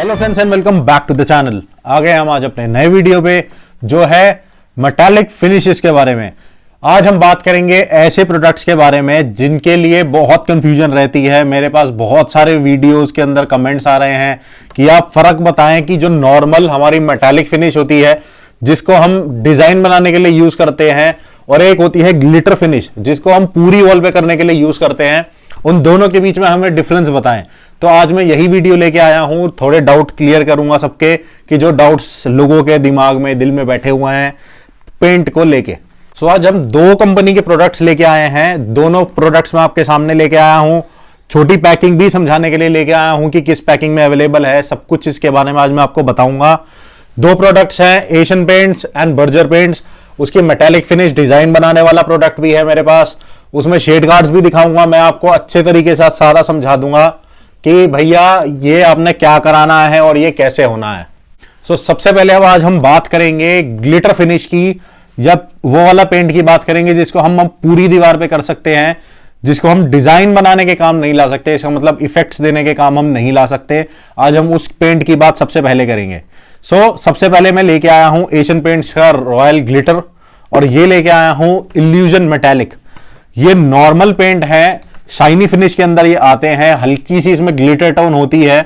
Hello friends and welcome back to the channel. आ गए हम आज अपने नए वीडियो पे जो है मेटालिक फिनिशेस के बारे में। आज हम बात करेंगे ऐसे प्रोडक्ट्स के बारे में जिनके लिए बहुत कंफ्यूजन रहती है। मेरे पास बहुत सारे वीडियोस के अंदर कमेंट्स आ रहे हैं कि आप फर्क बताएं कि जो नॉर्मल हमारी मेटालिक फिनिश होती है जिसको हम डिजाइन बनाने के लिए यूज करते हैं और एक होती है ग्लिटर फिनिश जिसको हम पूरी वॉल पे करने के लिए यूज करते हैं, उन दोनों के बीच में हमें डिफरेंस बताएं। तो आज मैं यही वीडियो लेके आया हूं, थोड़े डाउट क्लियर करूंगा सबके कि जो डाउट्स लोगों के दिमाग में दिल में बैठे हुए हैं पेंट को लेके। सो आज हम दो कंपनी के प्रोडक्ट्स लेके आए हैं, दोनों प्रोडक्ट्स मैं आपके सामने लेके आया हूं। छोटी पैकिंग भी समझाने के लिए लेके आया हूं कि किस पैकिंग में अवेलेबल है, सब कुछ इसके बारे में आज मैं आपको बताऊंगा। दो प्रोडक्ट्स हैं, Asian paints and Berger paints. उसकी मेटालिक फिनिश डिजाइन बनाने वाला प्रोडक्ट भी है मेरे पास, उसमें शेड गार्ड्स भी दिखाऊंगा। मैं आपको अच्छे तरीके से सारा समझा दूंगा कि भैया ये आपने क्या कराना है और ये कैसे होना है। सो सबसे पहले अब आज हम बात करेंगे ग्लिटर फिनिश की, या वो वाला पेंट की बात करेंगे जिसको हम पूरी दीवार पे कर सकते हैं, जिसको हम डिजाइन बनाने के काम नहीं ला सकते, इसका मतलब इफेक्ट्स देने के काम हम नहीं ला सकते। आज हम उस पेंट की बात सबसे पहले करेंगे। सबसे पहले मैं लेके आया हूं एशियन पेंट्स का रॉयल ग्लिटर और ये लेके आया हूं इल्यूजन मेटालिक। ये नॉर्मल पेंट है, शाइनी फिनिश के अंदर ये आते हैं, हल्की सी इसमें ग्लिटर टोन होती है,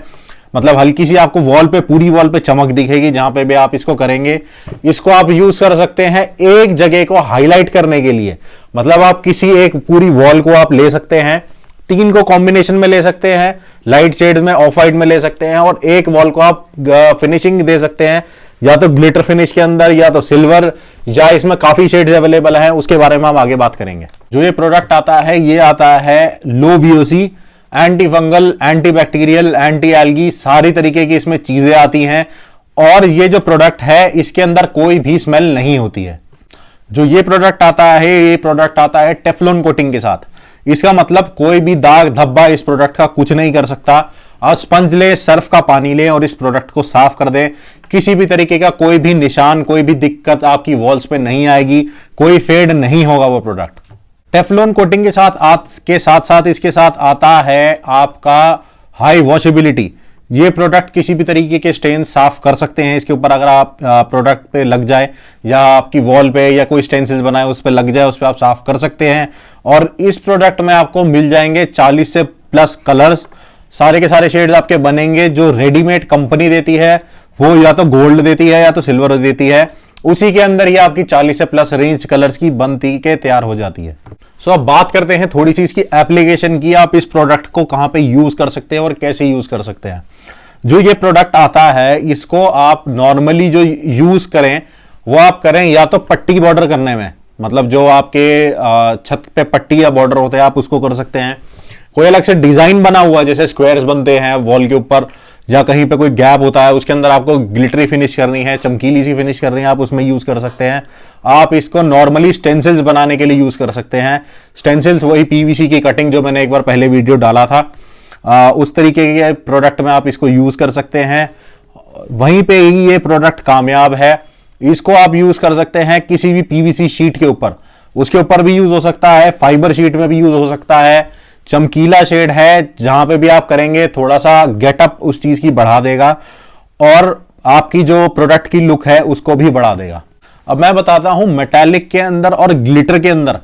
मतलब हल्की सी आपको वॉल पे, पूरी वॉल पे चमक दिखेगी जहां पे भी आप इसको करेंगे। इसको आप यूज कर सकते हैं एक जगह को हाईलाइट करने के लिए, मतलब आप किसी एक पूरी वॉल को आप ले सकते हैं, तीन को कॉम्बिनेशन में ले सकते हैं, लाइट शेड में, ऑफ वाइट में ले सकते हैं और एक वॉल को आप फिनिशिंग दे सकते हैं, या तो ग्लिटर फिनिश के अंदर या तो सिल्वर, या इसमें काफी शेड्स अवेलेबल हैं, उसके बारे में हम आगे बात करेंगे। जो ये प्रोडक्ट आता है ये आता है low VOC, anti fungal, anti bacterial, anti algae, सारी तरीके की इसमें चीजें आती हैं। और ये जो प्रोडक्ट है इसके अंदर कोई भी स्मेल नहीं होती है। जो ये प्रोडक्ट आता है, ये प्रोडक्ट आता है टेफ्लॉन कोटिंग के साथ। इसका मतलब कोई भी दाग धब्बा इस प्रोडक्ट का कुछ नहीं कर सकता। आप स्पंज ले, सर्फ का पानी ले और इस प्रोडक्ट को साफ कर दें, किसी भी तरीके का कोई भी निशान, कोई भी दिक्कत आपकी वॉल्स पे नहीं आएगी, कोई फेड नहीं होगा वो प्रोडक्ट। टेफ्लॉन कोटिंग के साथ साथ इसके साथ आता है आपका हाई वॉशेबिलिटी। ये प्रोडक्ट किसी भी तरीके के स्टेन साफ कर सकते हैं इसके ऊपर, अगर आप प्रोडक्ट पे लग जाए या आपकी वॉल पे या कोई स्टेंसिल्स बनाए उस पे लग जाए, उस पे आप साफ कर सकते हैं। और इस प्रोडक्ट में आपको मिल जाएंगे 40 से प्लस कलर्स, सारे के सारे शेड्स आपके बनेंगे। जो रेडीमेड कंपनी देती है वो या तो गोल्ड देती है या तो सिल्वर देती है, उसी के अंदर ही आपकी 40 से प्लस रेंज कलर्स की बनती के तैयार हो जाती है। अब बात करते हैं थोड़ी सी इसकी एप्लीकेशन की, आप इस प्रोडक्ट को कहां पे यूज कर सकते हैं और कैसे यूज कर सकते हैं। जो ये प्रोडक्ट आता है इसको आप नॉर्मली जो यूज करें वो आप करें या तो पट्टी बॉर्डर करने में, मतलब जो आपके छत पे पट्टी या बॉर्डर होते हैं आप उसको कर सकते हैं। कोई अलग से डिजाइन बना हुआ जैसे स्क्वायर्स बनते हैं वॉल के ऊपर, या कहीं पे कोई गैप होता है उसके अंदर आपको ग्लिटरी फिनिश करनी है, चमकीली सी फिनिश करनी है, आप उसमें यूज कर सकते हैं। आप इसको नॉर्मली स्टेंसिल्स बनाने के लिए यूज कर सकते हैं। स्टेंसिल्स वही पीवीसी की कटिंग जो मैंने एक बार पहले वीडियो डाला था, उस तरीके के प्रोडक्ट में आप इसको यूज कर सकते हैं। वहीं पे ही ये प्रोडक्ट कामयाब है। इसको आप यूज कर सकते हैं किसी भी पीवीसी शीट के ऊपर, उसके ऊपर भी यूज हो सकता है, फाइबर शीट में भी यूज हो सकता है। चमकीला शेड है, जहां पे भी आप करेंगे थोड़ा सा गेटअप उस चीज की बढ़ा देगा और आपकी जो प्रोडक्ट की लुक है उसको भी बढ़ा देगा। अब मैं बताता हूं मेटालिक के अंदर और ग्लिटर के अंदर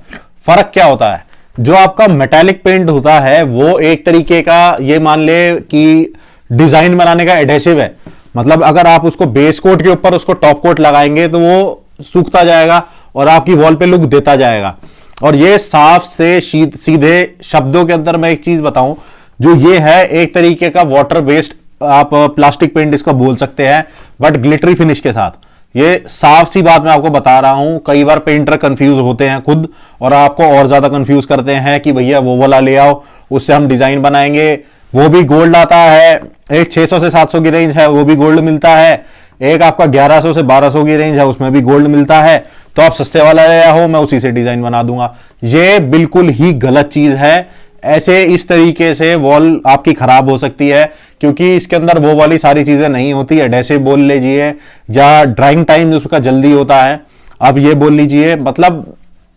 फर्क क्या होता है। जो आपका मेटालिक पेंट होता है वो एक तरीके का, ये मान ले कि डिजाइन बनाने का एडहेसिव है, मतलब अगर आप उसको बेस कोट के ऊपर उसको टॉप कोट लगाएंगे तो वो सूखता जाएगा और आपकी वॉल पे लुक देता जाएगा। और ये साफ से सीधे शब्दों के अंदर मैं एक चीज बताऊं, जो ये है एक तरीके का वाटर बेस्ड, आप प्लास्टिक पेंट इसको बोल सकते हैं, बट ग्लिटरी फिनिश के साथ। ये साफ सी बात मैं आपको बता रहा हूं, कई बार पेंटर कंफ्यूज होते हैं खुद और आपको और ज्यादा कंफ्यूज करते हैं कि भैया वो वाला ले आओ, उससे हम डिजाइन बनाएंगे। वो भी गोल्ड आता है, एक 600 से 700 की रेंज है वो भी गोल्ड मिलता है, एक आपका 1100 से 1200 की रेंज है उसमें भी गोल्ड मिलता है। तो आप सस्ते वाला ले आओ, मैं उसी से डिजाइन बना दूंगा। ये बिल्कुल ही गलत चीज है। ऐसे इस तरीके से वॉल आपकी खराब हो सकती है, क्योंकि इसके अंदर वो वाली सारी चीजें नहीं होती। एडहेसिव बोल लीजिए या ड्राइंग टाइम उसका जल्दी होता है, आप ये बोल लीजिए, मतलब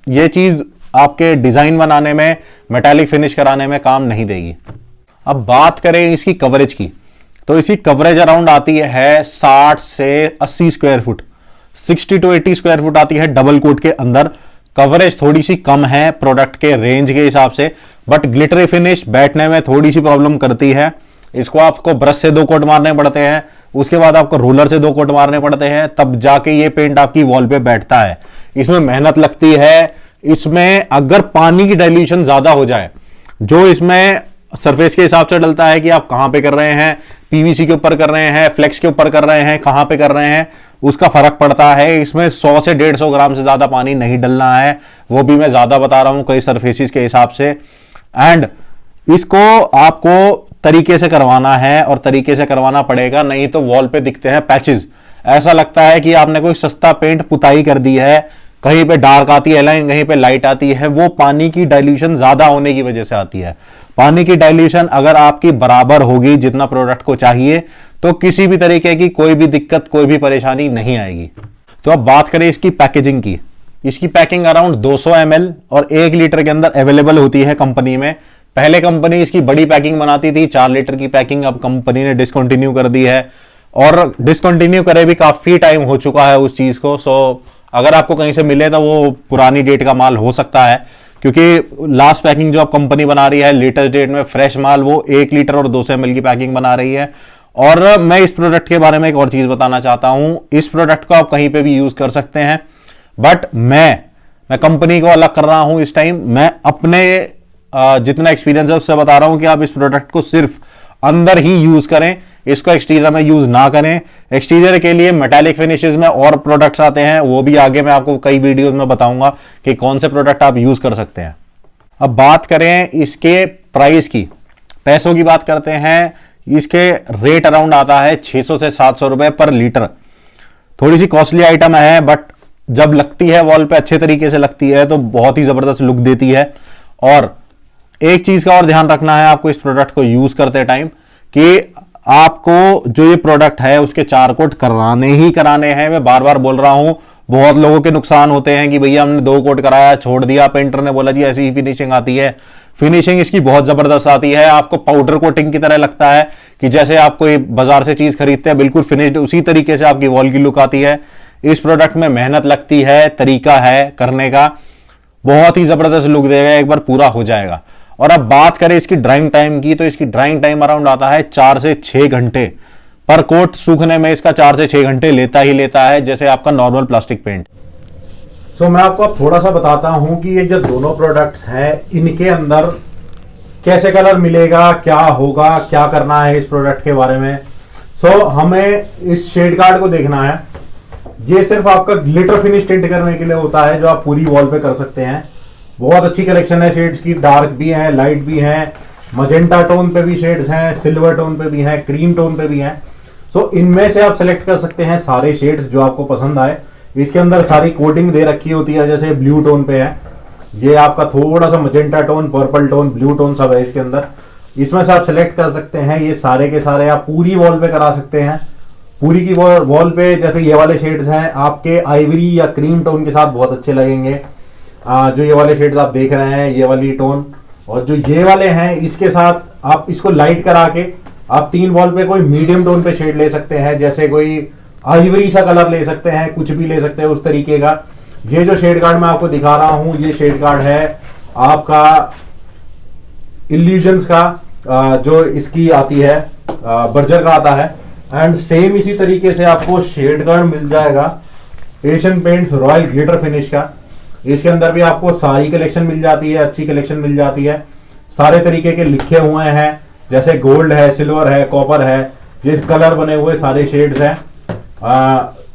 ये चीज आपके डिजाइन बनाने में, मेटालिक फिनिश कराने में काम नहीं देगी। अब बात करें इसकी कवरेज की, तो इसकी कवरेज अराउंड आती है 60 से 80 square foot, 60 to 80 square foot आती है डबल कोट के अंदर। कवरेज थोड़ी सी कम है प्रोडक्ट के रेंज के हिसाब से, बट ग्लिटरी फिनिश बैठने में थोड़ी सी प्रॉब्लम करती है। इसको आपको ब्रश से 2 कोट मारने पड़ते हैं, उसके बाद आपको रोलर से 2 कोट मारने पड़ते हैं, तब जाके ये पेंट आपकी वॉल पे बैठता है। इसमें मेहनत लगती है। इसमें अगर पानी की डाइल्यूशन ज्यादा हो जाए, जो इसमें सरफेस के हिसाब से डलता है कि आप कहां पे कर रहे हैं, पीवीसी के ऊपर कर रहे हैं, फ्लेक्स के ऊपर कर रहे हैं, कहां पे कर रहे हैं, उसका फर्क पड़ता है। इसमें 100 से 150 ग्राम से ज्यादा पानी नहीं डलना है, वो भी मैं ज्यादा बता रहा हूं कई सरफेसिस के हिसाब से। एंड इसको आपको तरीके से करवाना है और तरीके से करवाना पड़ेगा, नहीं तो वॉल पे दिखते हैं पैचेस। ऐसा लगता है कि आपने कोई सस्ता पेंट पुताई कर दी है, कहीं पे डार्क आती है लाइन, कहीं पे लाइट आती है। वो पानी की डाइल्यूशन ज्यादा होने की वजह से आती है। पानी की डाइल्यूशन अगर आपकी बराबर होगी जितना प्रोडक्ट को चाहिए, तो किसी भी तरीके की कोई भी दिक्कत, कोई भी परेशानी नहीं आएगी। तो अब बात करें इसकी पैकेजिंग की। इसकी पैकिंग अराउंड 200 ml और 1 लीटर के अंदर अवेलेबल होती है कंपनी में। पहले कंपनी इसकी बड़ी पैकिंग बनाती थी, 4 लीटर की पैकिंग, अब कंपनी ने डिसकंटिन्यू कर दी है। और डिसकंटिन्यू करे भी काफी टाइम हो चुका है उस चीज को। सो अगर आपको कहीं से मिले तो वो पुरानी डेट का माल हो सकता है, क्योंकि लास्ट पैकिंग जो अब कंपनी बना रही है लेटेस्ट डेट में फ्रेश माल, वो 1 लीटर और 200 ml की पैकिंग बना रही है। और मैं इस प्रोडक्ट के बारे में एक और चीज बताना चाहता हूं। इस प्रोडक्ट को आप कहीं पे भी यूज कर सकते हैं, बट मैं कंपनी को अलग कर रहा हूं इस टाइम। मैं अपने जितना एक्सपीरियंस है उससे बता रहा हूं कि आप इस प्रोडक्ट को सिर्फ अंदर ही यूज करें, इसको एक्सटीरियर में यूज ना करें। एक्सटीरियर के लिए मेटालिक फिनिशेस में और प्रोडक्ट्स आते हैं, वो भी आगे मैं आपको कई वीडियोस में बताऊंगा कि कौन से प्रोडक्ट आप यूज कर सकते हैं। अब बात करें इसके प्राइस की, पैसों की बात करते हैं। इसके रेट अराउंड आता है 600 से 700 रुपए पर लीटर। थोड़ी सी कॉस्टली आइटम है, बट जब लगती है वॉल पे अच्छे तरीके से लगती है तो बहुत ही जबरदस्त लुक देती है। और एक चीज का और ध्यान रखना है आपको इस प्रोडक्ट को यूज करते टाइम, कि आपको जो ये प्रोडक्ट है उसके 4 कोट कराने ही कराने हैं। मैं बार बार बोल रहा हूं, बहुत लोगों के नुकसान होते हैं कि भैया हमने 2 कोट कराया, छोड़ दिया, पेंटर ने बोला जी ऐसी ही फिनिशिंग आती है। फिनिशिंग इसकी बहुत जबरदस्त आती है, आपको पाउडर कोटिंग की तरह लगता है कि जैसे आप कोई बाजार से चीज खरीदते हैं, बिल्कुल फिनिश्ड उसी तरीके से आपकी वॉल की लुक आती है। इस प्रोडक्ट में मेहनत लगती है, तरीका है करने का, बहुत ही जबरदस्त लुक देगा, एक बार पूरा हो जाएगा। और अब बात करें इसकी ड्राइंग टाइम की, तो इसकी ड्राइंग टाइम अराउंड आता है 4 से 6 घंटे पर कोट। सूखने में इसका 4 से 6 घंटे लेता ही लेता है, जैसे आपका नॉर्मल प्लास्टिक पेंट। सो मैं आपको अब थोड़ा सा बताता हूं कि ये जो दोनों प्रोडक्ट्स हैं इनके अंदर कैसे कलर मिलेगा, क्या होगा, क्या करना है इस प्रोडक्ट के बारे में। सो हमें इस शेड कार्ड को देखना है। ये सिर्फ आपका ग्लिटर फिनिश टिंट करने के लिए होता है, जो आप पूरी वॉल पे कर सकते हैं। बहुत अच्छी कलेक्शन है शेड्स की, डार्क भी है, लाइट भी है, मजेंटा टोन पे भी शेड्स हैं, सिल्वर टोन पे भी हैं, क्रीम टोन पे भी हैं। सो इनमें से आप सेलेक्ट कर सकते हैं सारे शेड्स जो आपको पसंद आए। इसके अंदर सारी कोडिंग दे रखी होती है, जैसे ब्लू टोन पे है, ये आपका थोड़ा सा magenta tone, purple tone, blue tone सब है इसके अंदर। इसमें से आप सेलेक्ट कर सकते हैं, ये सारे के सारे आप पूरी वॉल पे करा सकते हैं। पूरी की वॉल पे जैसे ये वाले शेड्स हैं आपके आइवरी या क्रीम टोन के साथ बहुत अच्छे लगेंगे। जो ये वाले शेड्स आप देख रहे हैं, ये वाली टोन, और जो ये वाले हैं इसके साथ आप इसको लाइट करा के आप 3 वॉल पे कोई मीडियम टोन पे शेड ले सकते हैं, जैसे कोई आइवरी सा कलर ले सकते हैं, कुछ भी ले सकते हैं उस तरीके का। ये जो शेड कार्ड मैं आपको दिखा रहा हूं, ये शेड कार्ड है आपका इल्यूजन्स का, जो इसकी आती है बर्जर का आता है। एंड सेम इसी तरीके से आपको शेड कार्ड मिल जाएगा Asian paints royal glitter finish का। इसके अंदर भी आपको सारी कलेक्शन मिल जाती है, अच्छी कलेक्शन मिल जाती है। सारे तरीके के लिखे हुए हैं, जैसे गोल्ड है, सिल्वर है, कॉपर है, ये कलर बने हुए सारे शेड्स हैं।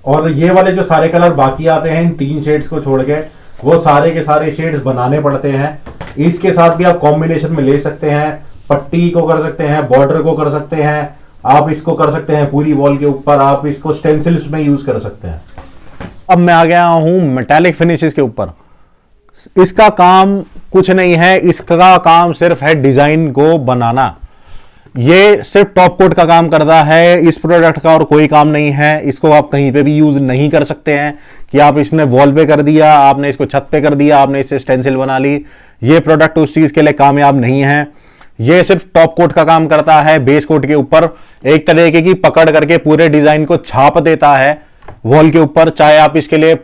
और ये वाले जो सारे कलर बाकी आते हैं इन 3 शेड्स को छोड़ के, वो सारे के सारे शेड्स बनाने पड़ते हैं। इसके साथ भी आप कॉम्बिनेशन में ले सकते हैं, पट्टी को कर सकते हैं, बॉर्डर को कर सकते हैं, आप इसको कर सकते हैं पूरी वॉल के ऊपर, आप इसको स्टेंसिल्स में यूज कर सकते हैं। अब मैं आ गया हूं मेटालिक फिनिशेस के ऊपर। इसका काम कुछ नहीं है, इसका काम सिर्फ है डिजाइन को बनाना। ये सिर्फ टॉप कोट का काम करता है, इस प्रोडक्ट का और कोई काम नहीं है। इसको आप कहीं पे भी यूज नहीं कर सकते हैं कि आप इसने वॉल पे कर दिया, आपने इसको छत पे कर दिया, आपने इससे स्टेंसिल बना ली। ये प्रोडक्ट उस चीज के लिए कामयाब नहीं है। ये सिर्फ टॉप कोट का काम करता है, बेस कोट के ऊपर एक तरीके की पकड़ करके पूरे डिजाइन को छाप देता है वॉल के ऊपर। चाहे आप इसके लिए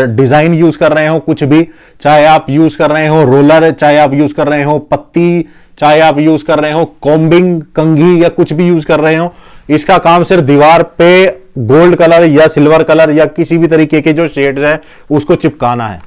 डिजाइन यूज कर रहे हो कुछ भी, चाहे आप यूज कर रहे हो रोलर, चाहे आप यूज कर रहे हो पत्ती, चाहे आप यूज कर रहे हो कॉम्बिंग कंघी या कुछ भी यूज कर रहे हो, इसका काम सिर्फ दीवार पे गोल्ड कलर या सिल्वर कलर या किसी भी तरीके के जो शेड्स है उसको चिपकाना है।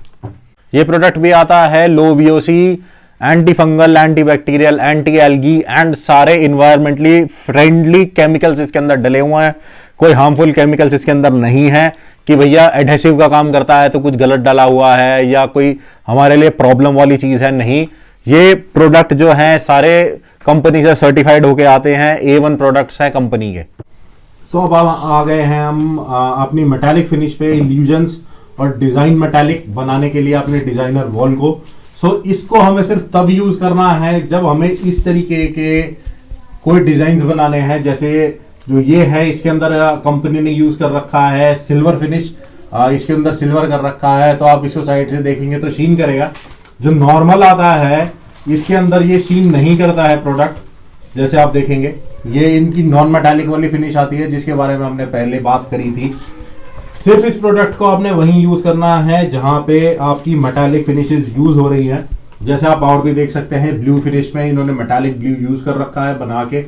ये प्रोडक्ट भी आता है low VOC, anti fungal, anti bacterial, anti algae and सारे इन्वायरमेंटली फ्रेंडली केमिकल्स इसके अंदर डले हुए हैं। कोई हार्मफुल केमिकल्स इसके अंदर नहीं है कि भैया एडहेसिव का काम करता है तो कुछ गलत डाला हुआ है या कोई हमारे लिए प्रॉब्लम वाली चीज है, नहीं। ये प्रोडक्ट जो है सारे कंपनी से सर्टिफाइड होके आते हैं, A1 प्रोडक्ट्स हैं कंपनी के। सो अब आ गए हैं हम अपनी मेटालिक फिनिश पे, इल्यूजन्स और डिजाइन मेटालिक बनाने के लिए अपने डिजाइनर वॉल को। सो इसको हमें सिर्फ तब यूज करना है जब हमें इस तरीके के कोई डिजाइन बनाने हैं, जैसे जो ये है इसके अंदर कंपनी ने यूज कर रखा है सिल्वर फिनिश, इसके अंदर सिल्वर कर रखा है, तो आप इसको साइड से देखेंगे तो शीन करेगा। जो नॉर्मल आता है इसके अंदर ये शीन नहीं करता है प्रोडक्ट, जैसे आप देखेंगे ये इनकी नॉन मेटालिक वाली फिनिश आती है जिसके बारे में हमने पहले बात करी थी। सिर्फ इस प्रोडक्ट को आपने वहीं यूज करना है जहां पे आपकी मेटालिक फिनिशेस यूज हो रही हैं। जैसे आप और भी देख सकते हैं ब्लू फिनिश में इन्होंने मेटालिक ब्लू यूज कर रखा है बना के,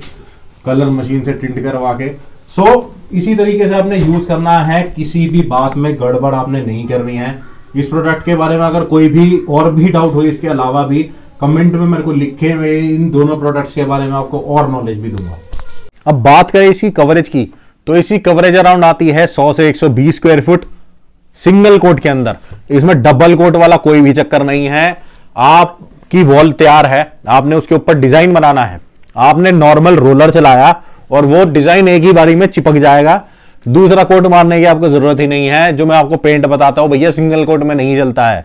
कलर मशीन से टिंट करवा के। सो इसी तरीके से आपने यूज करना है, किसी भी बात में गड़बड़ आपने नहीं करनी है। इस प्रोडक्ट के बारे में अगर कोई भी और भी डाउट हो इसके अलावा भी कमेंट में मेरे को लिखे, मैं इन दोनों प्रोडक्ट्स के बारे में आपको और नॉलेज भी दूंगा। अब बात करें इसकी कवरेज की, तो इसकी कवरेज अराउंड आती है 100 से 120 स्क्वायर फुट सिंगल कोट के अंदर। इसमें डबल कोट वाला कोई भी चक्कर नहीं है। आपकी वॉल तैयार है, आपने उसके ऊपर डिजाइन बनाना है, आपने नॉर्मल रोलर चलाया और वो डिजाइन एक ही बारी में चिपक जाएगा, दूसरा कोट मारने की आपको जरूरत ही नहीं है। जो मैं आपको पेंट बताता हूं भैया सिंगल कोट में नहीं चलता है,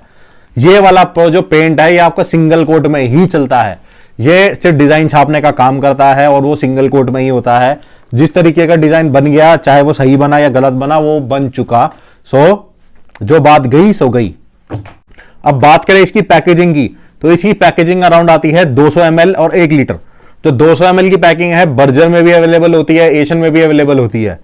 ये वाला जो पेंट है ये आपका सिंगल कोट में ही चलता है। ये सिर्फ डिजाइन छापने का काम करता है और वो सिंगल कोट में ही होता है। जिस तरीके का डिजाइन बन गया, चाहे वो सही बना या गलत बना, वो बन चुका। सो जो बात गई सो गई। अब बात करें इसकी पैकेजिंग की, तो इसकी पैकेजिंग अराउंड आती है 200 ml और 1 लीटर। तो 200 ml की पैकिंग है, बर्जर में भी अवेलेबल होती है, एशियन में भी अवेलेबल होती है।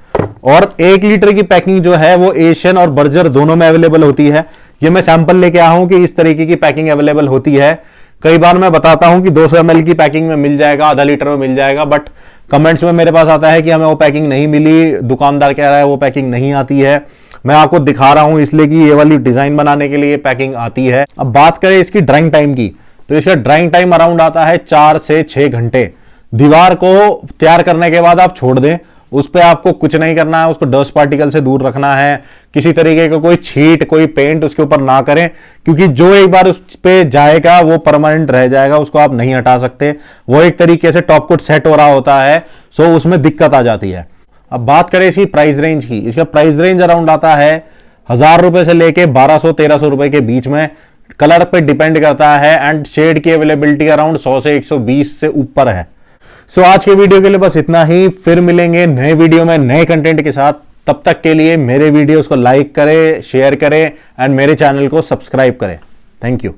और 1 लीटर की पैकिंग जो है वो एशियन और बर्जर दोनों में अवेलेबल होती है। ये मैं सैंपल लेके आया हूं कि इस तरीके की पैकिंग अवेलेबल होती है। कई बार मैं बताता हूं कि 200 ml की पैकिंग में मिल जाएगा, आधा लीटर में मिल जाएगा, बट कमेंट्स में मेरे पास आता है कि हमें वो पैकिंग नहीं मिली, दुकानदार कह रहा है वो पैकिंग नहीं आती है। मैं आपको दिखा रहा हूं इसलिए कि ये वाली डिजाइन बनाने के लिए पैकिंग आती है। अब बात करें इसकी ड्राइंग टाइम की, तो इसका ड्राइंग टाइम अराउंड आता है 4 से 6 घंटे। दीवार को तैयार करने के बाद आप छोड़ दें, उस पर आपको कुछ नहीं करना है, उसको डस्ट पार्टिकल से दूर रखना है, किसी तरीके का कोई छीट कोई पेंट उसके ऊपर ना करें, क्योंकि जो एक बार उस पे जाएगा वो परमानेंट रह जाएगा, उसको आप नहीं हटा सकते। वो एक तरीके से टॉप कोट सेट हो रहा होता है, सो उसमें दिक्कत आ जाती है। अब बात करें इसकी प्राइस रेंज की, इसका प्राइस रेंज अराउंड आता है 1000 रुपए से लेके 1200-1300 रुपए के बीच में। कलर पे डिपेंड करता है एंड शेड की अवेलेबिलिटी अराउंड 100 से 120 से ऊपर है। सो आज के वीडियो के लिए बस इतना ही, फिर मिलेंगे नए वीडियो में नए कंटेंट के साथ। तब तक के लिए मेरे वीडियोस को लाइक करें, शेयर करें एंड मेरे चैनल को सब्सक्राइब करें। Thank you.